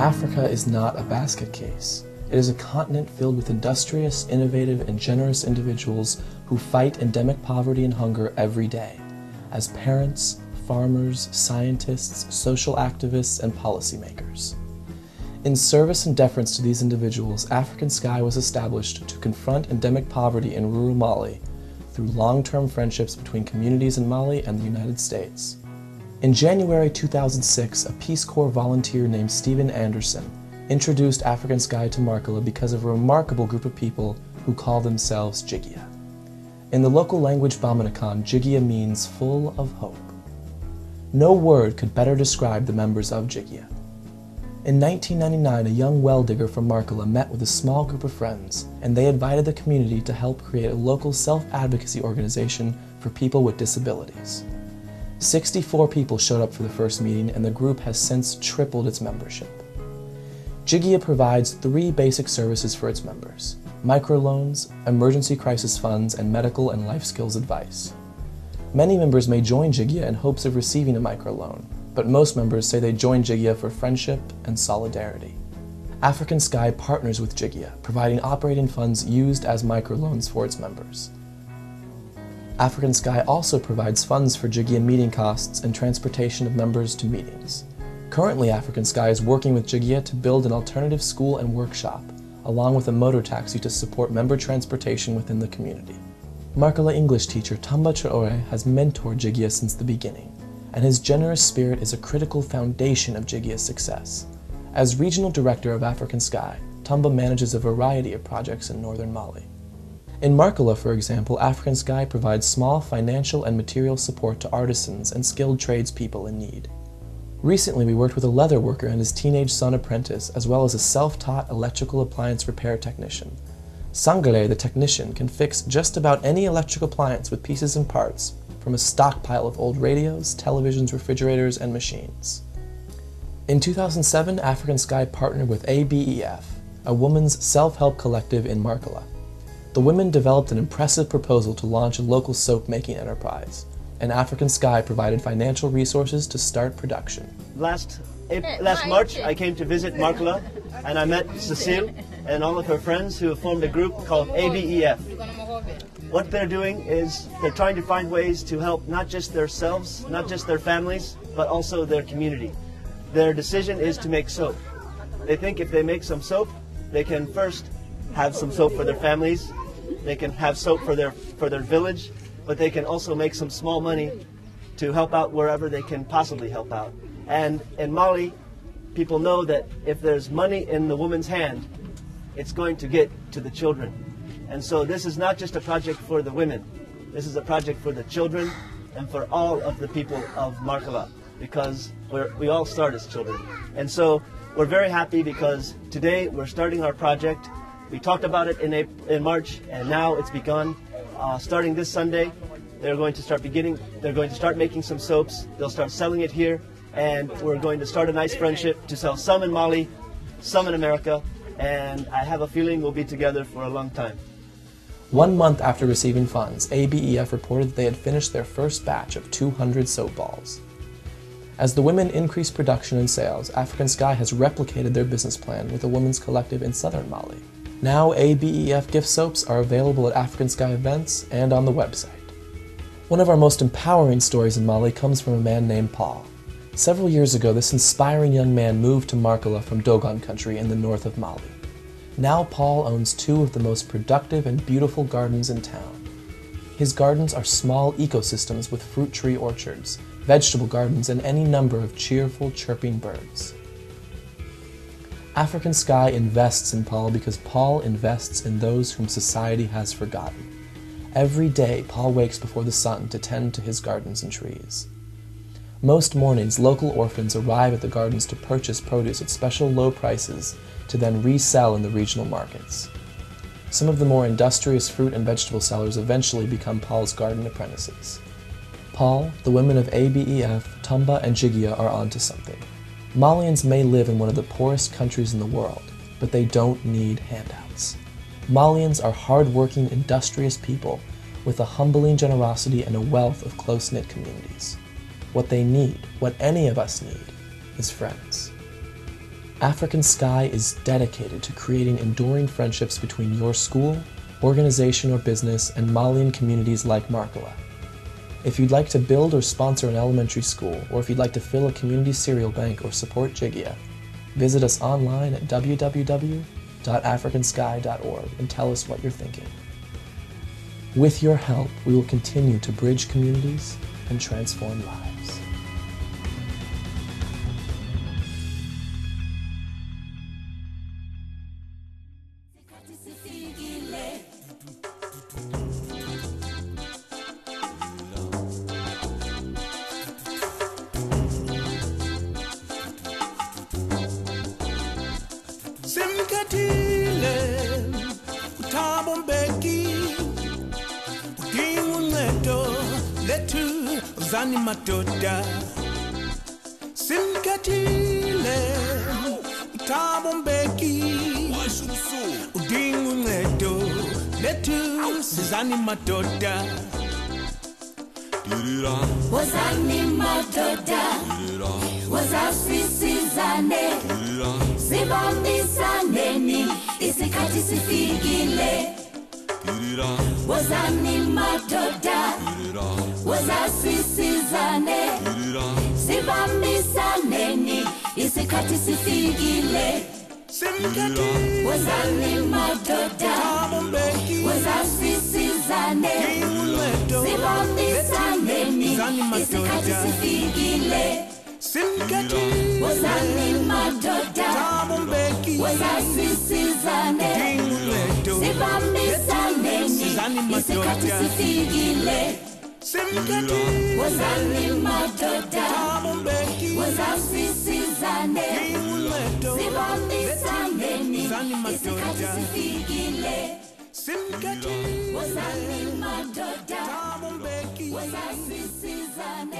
Africa is not a basket case. It is a continent filled with industrious, innovative, and generous individuals who fight endemic poverty and hunger every day, as parents, farmers, scientists, social activists, and policymakers. In service and deference to these individuals, African Sky was established to confront endemic poverty in rural Mali through long-term friendships between communities in Mali and the United States. In January 2006, a Peace Corps volunteer named Stephen Anderson introduced African Sky to Markala because of a remarkable group of people who call themselves Jigya. In the local language Bamanakan, Jigya means full of hope. No word could better describe the members of Jigya. In 1999, a young well digger from Markala met with a small group of friends, and they invited the community to help create a local self-advocacy organization for people with disabilities. 64 people showed up for the first meeting, and the group has since tripled its membership. Jigya provides 3 basic services for its members: microloans, emergency crisis funds, and medical and life skills advice. Many members may join Jigya in hopes of receiving a microloan, but most members say they join Jigya for friendship and solidarity. African Sky partners with Jigya, providing operating funds used as microloans for its members. African Sky also provides funds for Jigya meeting costs and transportation of members to meetings. Currently, African Sky is working with Jigya to build an alternative school and workshop, along with a motor taxi to support member transportation within the community. Markala English teacher Tamba Traore has mentored Jigya since the beginning, and his generous spirit is a critical foundation of Jigya's success. As regional director of African Sky, Tamba manages a variety of projects in northern Mali. In Markala, for example, African Sky provides small financial and material support to artisans and skilled tradespeople in need. Recently, we worked with a leather worker and his teenage son apprentice, as well as a self-taught electrical appliance repair technician. Sangale, the technician, can fix just about any electric appliance with pieces and parts from a stockpile of old radios, televisions, refrigerators, and machines. In 2007, African Sky partnered with ABEF, a women's self-help collective in Markala. The women developed an impressive proposal to launch a local soap-making enterprise, and African Sky provided financial resources to start production. Last March, I came to visit Markala, and I met Cecile and all of her friends who have formed a group called ABEF. What they're doing is they're trying to find ways to help not just themselves, not just their families, but also their community. Their decision is to make soap. They think if they make some soap, they can first have some soap for their families, they can have soap for their village, but they can also make some small money to help out wherever they can possibly help out. And in Mali, people know that if there's money in the woman's hand, it's going to get to the children. And so this is not just a project for the women. This is a project for the children and for all of the people of Markala, because we all start as children. And so we're very happy because today we're starting our project. We talked about it in March, and now it's begun. Starting this Sunday, they're going to start making some soaps. They'll start selling it here, and we're going to start a nice friendship to sell some in Mali, some in America, and I have a feeling we'll be together for a long time. 1 month after receiving funds, ABEF reported that they had finished their first batch of 200 soap balls. As the women increased production and sales, African Sky has replicated their business plan with a women's collective in southern Mali. Now ABEF gift soaps are available at African Sky events and on the website. One of our most empowering stories in Mali comes from a man named Paul. Several years ago, this inspiring young man moved to Markala from Dogon country in the north of Mali. Now Paul owns 2 of the most productive and beautiful gardens in town. His gardens are small ecosystems with fruit tree orchards, vegetable gardens, and any number of cheerful, chirping birds. African Sky invests in Paul because Paul invests in those whom society has forgotten. Every day, Paul wakes before the sun to tend to his gardens and trees. Most mornings, local orphans arrive at the gardens to purchase produce at special low prices to then resell in the regional markets. Some of the more industrious fruit and vegetable sellers eventually become Paul's garden apprentices. Paul, the women of ABEF, Tamba, and Jigya are onto something. Malians may live in one of the poorest countries in the world, but they don't need handouts. Malians are hard-working, industrious people with a humbling generosity and a wealth of close-knit communities. What they need, what any of us need, is friends. African Sky is dedicated to creating enduring friendships between your school, organization or business, and Malian communities like Markala. If you'd like to build or sponsor an elementary school, or if you'd like to fill a community cereal bank or support Jigia, visit us online at www.africansky.org and tell us what you're thinking. With your help, we will continue to bridge communities and transform lives. Simkatile utabombeki uginguneto letu zani matoda. Simkatile utabombeki uginguneto letu zani matoda. Wazani matoda wazasisizane sibambisaneni isikhathi sifikile. Wazani matoda wazasisizane sibambisaneni isikhathi sifikile. Wazani matoda wazasisizane sibambisaneni isikhathi sifikile. Wazani madoda wazasisizane sibambisaneni isikhathi sifikile. Wazani madoda wazasisizane sibambisaneni isikhathi sifikile. Wazani madoda wazasisizane